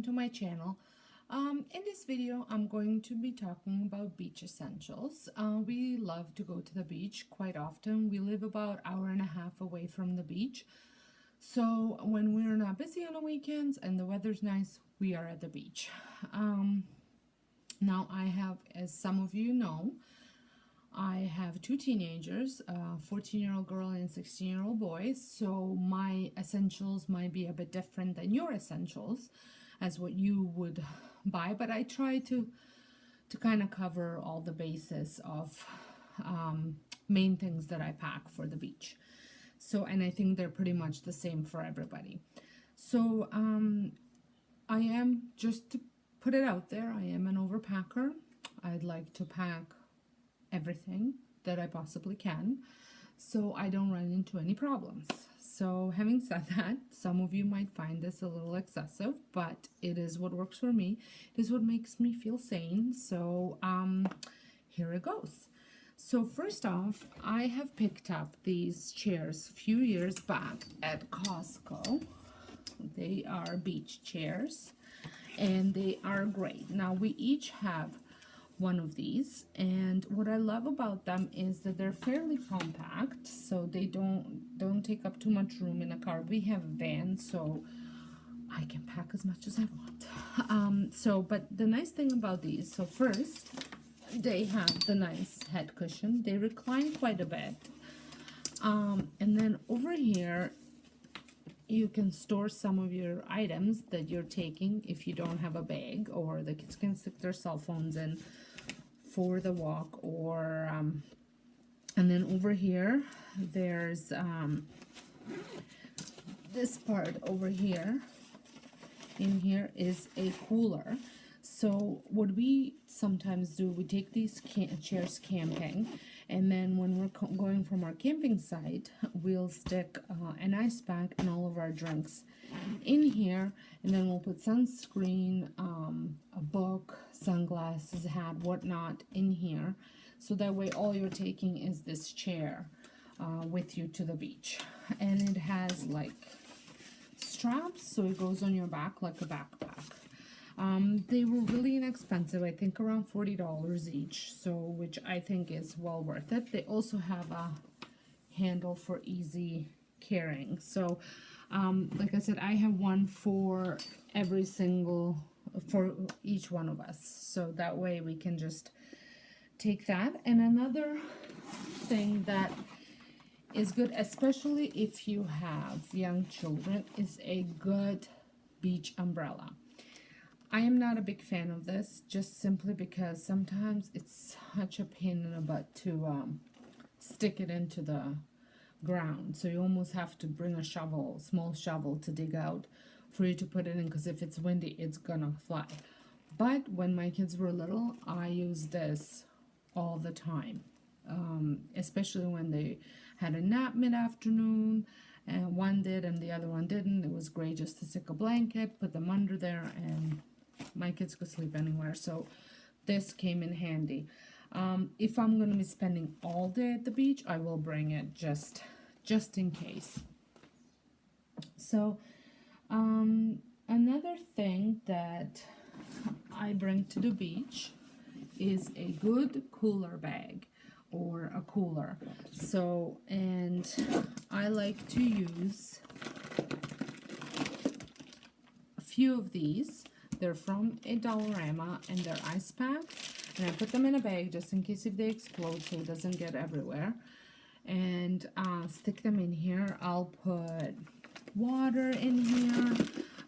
to my channel. In this video, I'm going to be talking about beach essentials. We love to go to the beach quite often. We live about an hour and a half away from the beach. So when we're not busy on the weekends and the weather's nice, we are at the beach. Now I have, as some of you know, I have two teenagers, a 14-year-old girl and a 16-year-old boy, so my essentials might be a bit different than your essentials as what you would buy, but I try to kind of cover all the bases of main things that I pack for the beach. So, and I think they're pretty much the same for everybody. So I am, just to put it out there, I am an overpacker. I'd like to pack everything that I possibly can so I don't run into any problems. So having said that, some of you might find this a little excessive, but it is what works for me. It is what makes me feel sane. So here it goes. So first off, I have picked up these chairs a few years back at Costco. They are beach chairs and they are great. Now we each have one of these, and what I love about them is that they're fairly compact, so they don't take up too much room in a car. We have a van, so I can pack as much as I want. But the nice thing about these, so first they have the nice head cushion. They recline quite a bit, and then over here you can store some of your items that you're taking if you don't have a bag, or the kids can stick their cell phones in for the walk, or and then over here there's this part over here. In here is a cooler. So what we sometimes do, we take these chairs camping, and then when we're going from our camping site, we'll stick an ice pack and all of our drinks in here, and then we'll put sunscreen, a book, sunglasses, hat, whatnot in here, so that way all you're taking is this chair with you to the beach. And it has like straps, so it goes on your back like a backpack. They were really inexpensive, I think around $40 each, so which I think is well worth it. They also have a handle for easy carrying. So like I said, I have one for for each one of us, so that way we can just take that. And another thing that is good, especially if you have young children, is a good beach umbrella. I am not a big fan of this, just simply because sometimes it's such a pain in the butt to stick it into the ground. So you almost have to bring a shovel, small shovel, to dig out for you to put it in, because if it's windy, it's gonna fly. But when my kids were little, I used this all the time, especially when they had a nap mid-afternoon, and one did and the other one didn't. It was great just to stick a blanket, put them under there, and my kids could sleep anywhere. So this came in handy. If I'm going to be spending all day at the beach, I will bring it just in case. So another thing that I bring to the beach is a good cooler bag, or a cooler. So, and I like to use a few of these. They're from a Dollarama, and they're ice packed, and I put them in a bag just in case if they explode, so it doesn't get everywhere. And stick them in here. I'll put water in here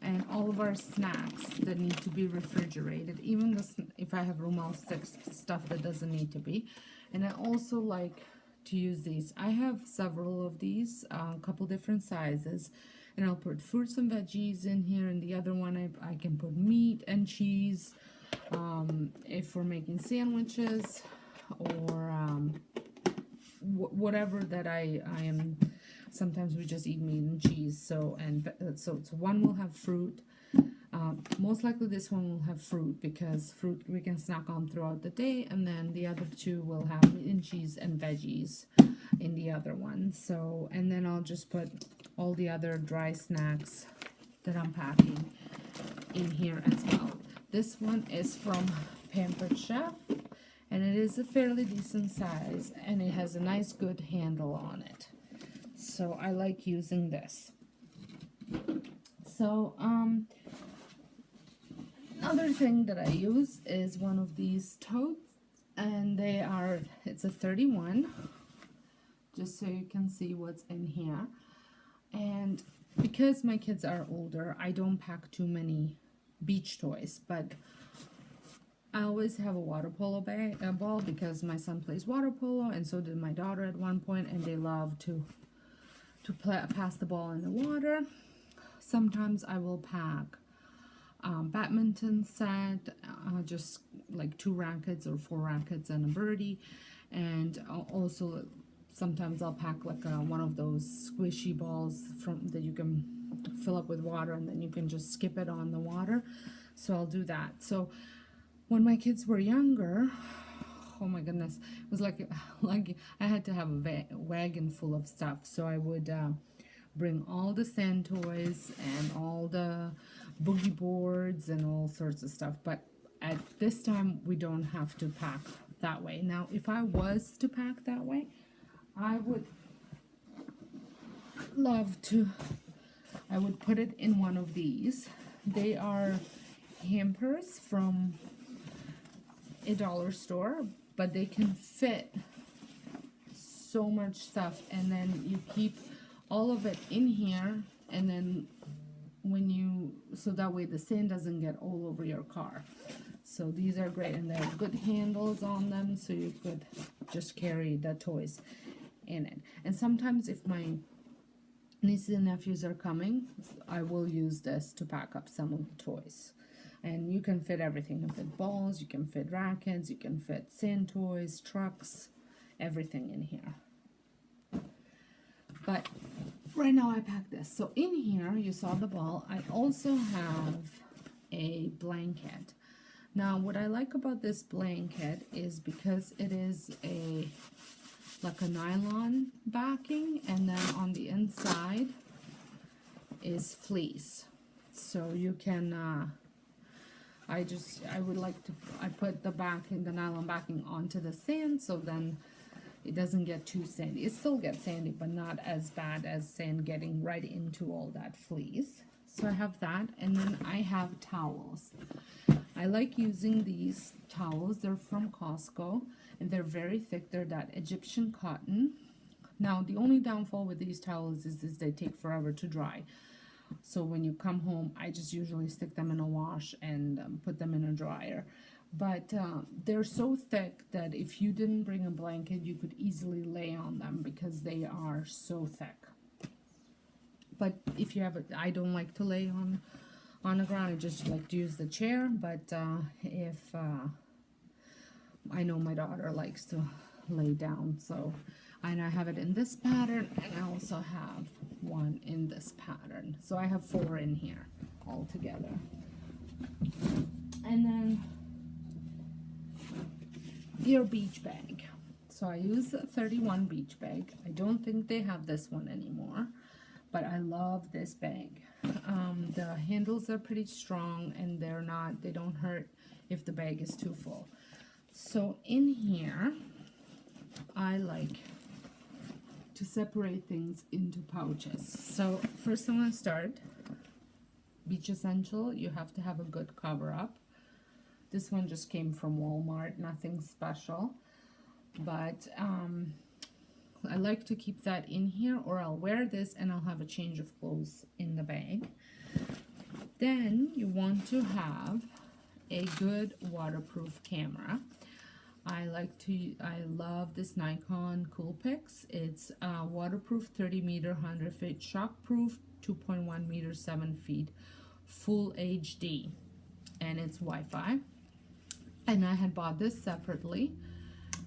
and all of our snacks that need to be refrigerated. Even if I have room, I'll stick stuff that doesn't need to be. And I also like to use these. I have several of these, a couple different sizes, and I'll put fruits and veggies in here, and the other one I can put meat and cheese, if we're making sandwiches, or whatever that I am. Sometimes we just eat meat and cheese, so one will have fruit. Most likely this one will have fruit, because fruit we can snack on throughout the day, and then the other two will have meat and cheese and veggies in the other one. So, and then I'll just put all the other dry snacks that I'm packing in here as well. This one is from Pampered Chef, and it is a fairly decent size, and it has a nice good handle on it. So I like using this. So another thing that I use is one of these totes, and it's a 31, just so you can see what's in here. And because my kids are older, I don't pack too many beach toys, but I always have a water polo ball because my son plays water polo, and so did my daughter at one point, and they love to pass the ball in the water. Sometimes I will pack badminton set, just like 2 rackets or 4 rackets and a birdie, and also sometimes I'll pack like one of those squishy balls that you can fill up with water, and then you can just skip it on the water. So I'll do that. So when my kids were younger, oh my goodness, it was like I had to have a wagon full of stuff. So I would bring all the sand toys and all the boogie boards and all sorts of stuff. But at this time, we don't have to pack that way. Now, if I was to pack that way, I would put it in one of these. They are hampers from a dollar store, but they can fit so much stuff, and then you keep all of it in here, and then so that way the sand doesn't get all over your car. So these are great, and they have good handles on them, so you could just carry the toys in it. And sometimes if my nieces and nephews are coming, I will use this to pack up some of the toys. And you can fit everything. You can fit balls, you can fit rackets, you can fit sand toys, trucks, everything in here. But right now I pack this. So in here, you saw the ball. I also have a blanket. Now what I like about this blanket is because it is like a nylon backing, and then on the inside is fleece. So you can I put the nylon backing onto the sand, so then it doesn't get too sandy. It still gets sandy, but not as bad as sand getting right into all that fleece. So I have that, and then I have towels. I like using these towels. They're from Costco, and they're very thick. They're that Egyptian cotton. Now, the only downfall with these towels is they take forever to dry. So when you come home, I just usually stick them in a wash and put them in a dryer. But they're so thick that if you didn't bring a blanket, you could easily lay on them because they are so thick. But if you have I don't like to lay on the ground. I just like to use the chair. But if I know my daughter likes to lay down, so and I have it in this pattern, and I also have one in this pattern. So I have 4 in here all together. And then your beach bag. So I use a 31 beach bag. I don't think they have this one anymore, but I love this bag. The handles are pretty strong, and they don't hurt if the bag is too full. So in here, I like to separate things into pouches. So first I'm going to start beach essential. You have to have a good cover up. This one just came from Walmart, nothing special, but I like to keep that in here, or I'll wear this and I'll have a change of clothes in the bag. Then you want to have a good waterproof camera. I love this Nikon Coolpix. It's waterproof, 30 meter, 100 feet, shockproof, 2.1 meters, 7 feet, full HD, and it's Wi-Fi. And I had bought this separately,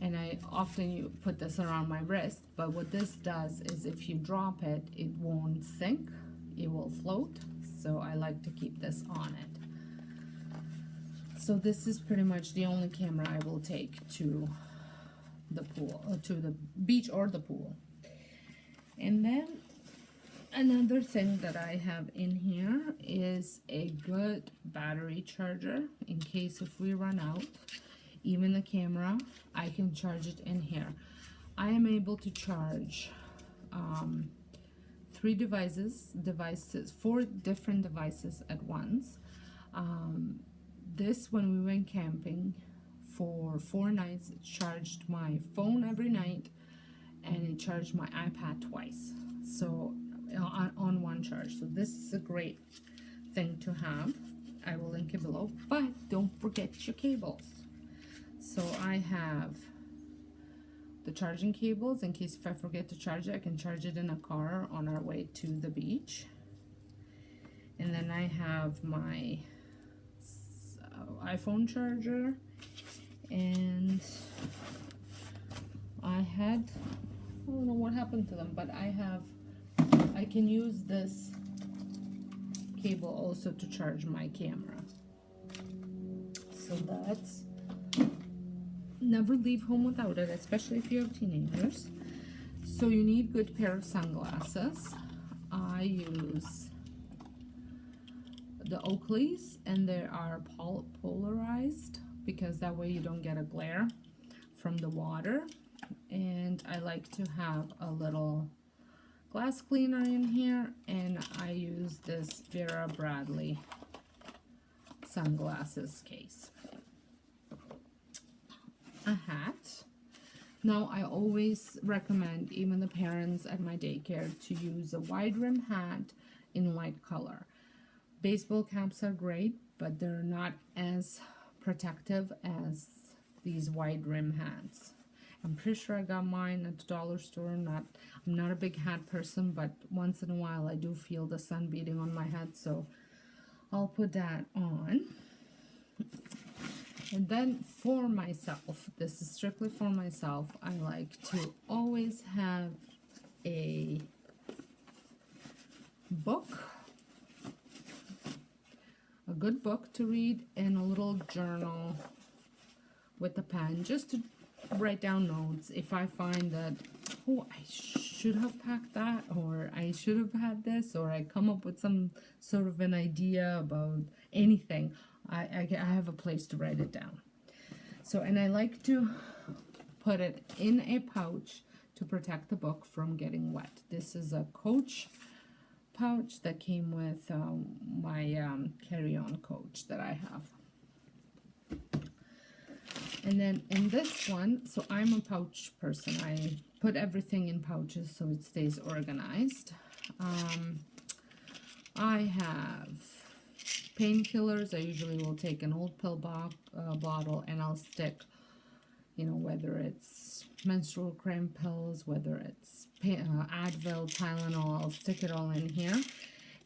and I often put this around my wrist, but what this does is if you drop it, it won't sink, it will float. So I like to keep this on it. So this is pretty much the only camera I will take to the pool, or to the beach or the pool. And then Another thing that I have in here is a good battery charger in case if we run out. Even the camera, I can charge it in here. I am able to charge 4 different devices at once. This, when we went camping for 4 nights, it charged my phone every night, and it charged my iPad twice. So on one charge. So this is a great thing to have. I will link it below, but don't forget your cables. So I have the charging cables in case if I forget to charge it, I can charge it in a car on our way to the beach. And then I have my iPhone charger, and I don't know what happened to them, but I can use this cable also to charge my camera. So that's, never leave home without it, especially if you have teenagers. So you need good pair of sunglasses. I use the Oakleys, and they are polarized because that way you don't get a glare from the water. And I like to have a little glass cleaner in here, and I use this Vera Bradley sunglasses case. A hat. Now I always recommend even the parents at my daycare to use a wide rim hat in light color. Baseball caps are great, but they're not as protective as these wide rim hats. I'm pretty sure I got mine at the dollar store. I'm not a big hat person, but once in a while I do feel the sun beating on my head, so I'll put that on. And then for myself, this is strictly for myself, I like to always have a book, a good book to read, and a little journal with a pen, just to write down notes if I find that, oh, I should have packed that, or I should have had this, or I come up with some sort of an idea about anything. I have a place to write it down. So, and I like to put it in a pouch to protect the book from getting wet. This is a Coach pouch that came with my carry-on Coach that I have. And then in this one, so I'm a pouch person. I put everything in pouches so it stays organized. I have painkillers. I usually will take an old pill bottle, and I'll stick, you know, whether it's menstrual cramp pills, whether it's Advil, Tylenol, I'll stick it all in here.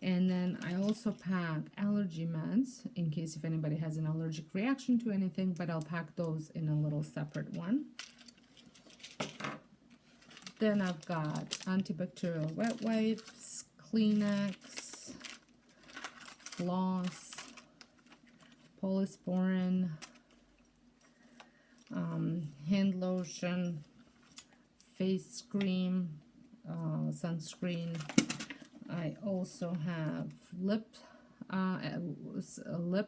And then I also pack allergy meds in case if anybody has an allergic reaction to anything, but I'll pack those in a little separate one. Then I've got antibacterial wet wipes, Kleenex, floss, Polysporin, hand lotion, face cream, sunscreen. I also have lip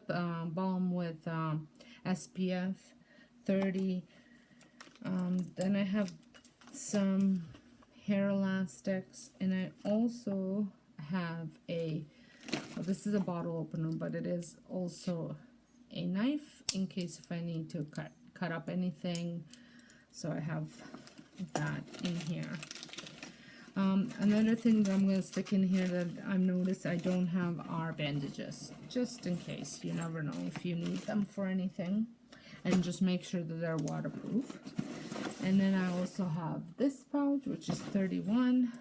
balm with SPF 30. Then I have some hair elastics, and I also have this is a bottle opener, but it is also a knife in case if I need to cut up anything. So I have that in here. Another thing that I'm going to stick in here that I've noticed I don't have are bandages, just in case. You never know if you need them for anything, and just make sure that they're waterproof. And then I also have this pouch, which is 31,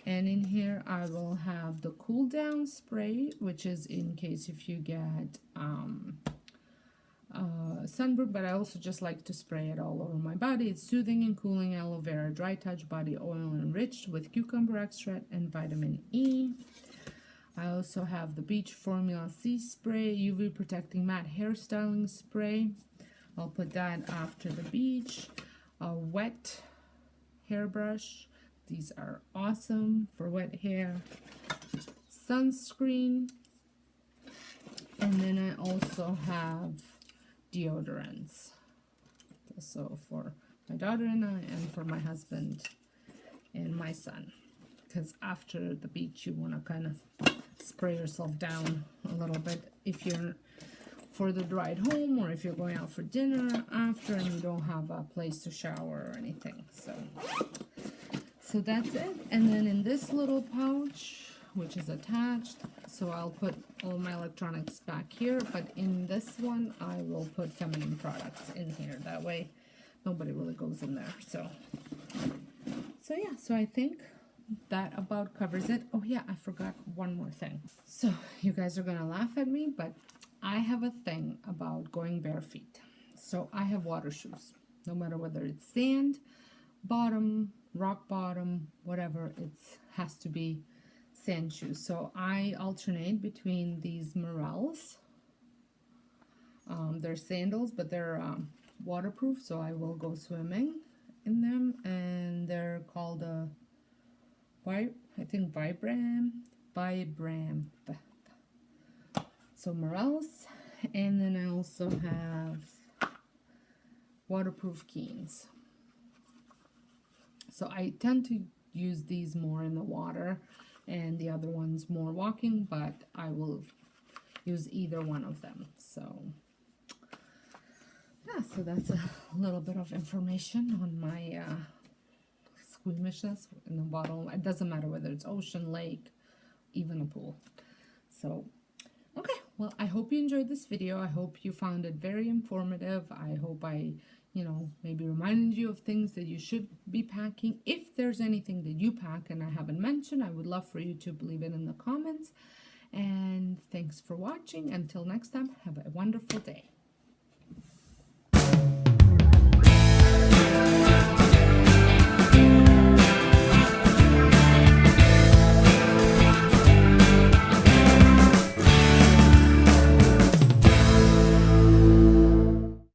and in here I will have the cool down spray, which is in case if you get sunburn, but I also just like to spray it all over my body. It's soothing and cooling aloe vera dry touch body oil enriched with cucumber extract and vitamin E. I also have the Beach Formula C spray, UV protecting matte hairstyling spray. I'll put that after the beach. A wet hairbrush, These are awesome for wet hair. Sunscreen. And then I also have deodorants. So for my daughter and I, and for my husband and my son. Because after the beach, you want to kind of spray yourself down a little bit if you're for the ride home, or if you're going out for dinner after and you don't have a place to shower or anything. So that's it. And then in this little pouch, which is attached, so I'll put all my electronics back here, but in this one I will put feminine products in here. That way nobody really goes in there. So yeah, so I think that about covers it. Oh yeah, I forgot one more thing. So you guys are gonna laugh at me, but I have a thing about going bare feet. So I have water shoes, no matter whether it's sand bottom, rock bottom, whatever, it has to be sand shoes. So I alternate between these Merrells. They're sandals, but they're waterproof, so I will go swimming in them. And they're called I think Vibram. So Merrells. And then I also have waterproof Keens. So I tend to use these more in the water and the other ones more walking, but I will use either one of them. So yeah, so that's a little bit of information on my squeamishness in the bottle. It doesn't matter whether it's ocean, lake, even a pool. So okay, well, I hope you enjoyed this video. I hope you found it very informative. I hope I, maybe reminded you of things that you should be packing. If there's anything that you pack and I haven't mentioned, I would love for you to leave it in the comments. And thanks for watching. Until next time, have a wonderful day.